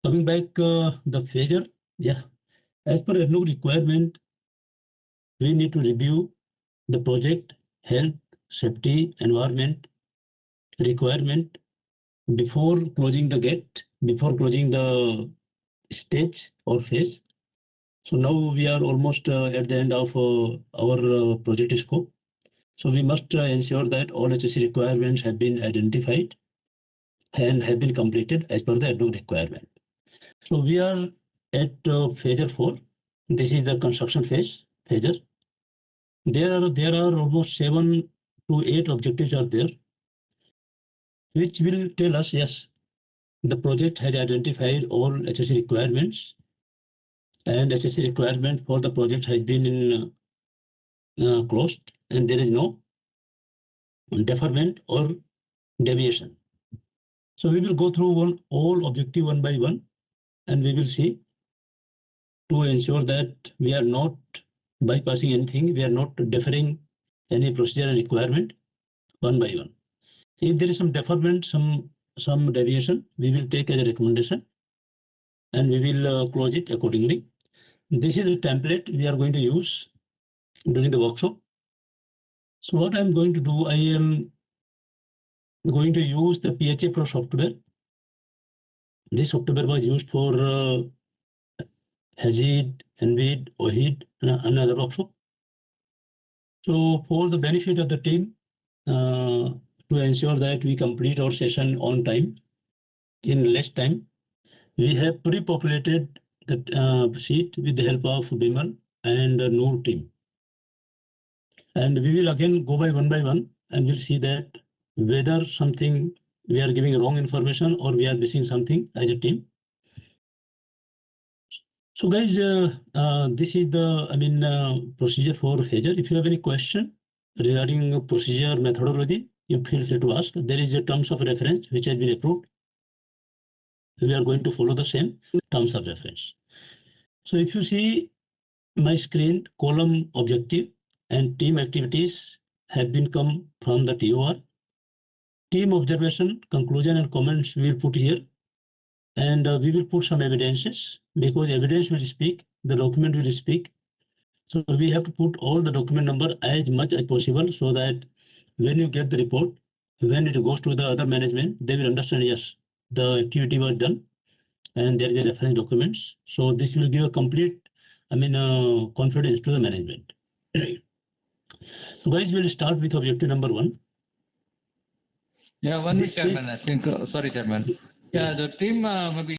Coming back the PHSER, yeah, as per ADNOC requirement, we need to review the project, health, safety, environment requirement before closing the gate, before closing the stage or phase. So now we are almost at the end of our project scope. So we must ensure that all HSE requirements have been identified and have been completed as per the ADNOC requirement. So we are at PHSER 4. This is the construction phase, PHSER. There are almost 7 to 8 objectives are there, which will tell us, yes, the project has identified all HSE requirements, and HSE requirement for the project has been closed, and there is no deferment or deviation. So we will go through all objective one by one, and we will see to ensure that we are not bypassing anything, we are not deferring any procedural requirement one by one. If there is some deferment, some deviation, we will take as a recommendation and we will close it accordingly. This is the template we are going to use during the workshop. So what I'm going to do, I am going to use the PHA Pro software. This software was used for HSE, NVID, OHID, and another workshop. So for the benefit of the team, to ensure that we complete our session on time, in less time, we have pre-populated the sheet with the help of Bimal and Noor team. And we will again go by one, and we'll see that whether something we are giving wrong information or we are missing something as a team. So guys, this is the procedure for PHSER. If you have any question regarding procedure methodology, you feel free to ask. There is a terms of reference which has been approved. We are going to follow the same terms of reference. So if you see my screen, column objective and team activities have been come from the TOR. Team observation, conclusion and comments we will put here. And we will put some evidences, because evidence will speak, the document will speak. So we have to put all the document number as much as possible, so that when you get the report, when it goes to the other management, they will understand, yes, the activity was done and there is a reference documents. So this will give a complete, confidence to the management. So guys, we'll start with objective number 1. Yeah, one minute, Chairman. I think, sorry, Chairman. Yeah, the team maybe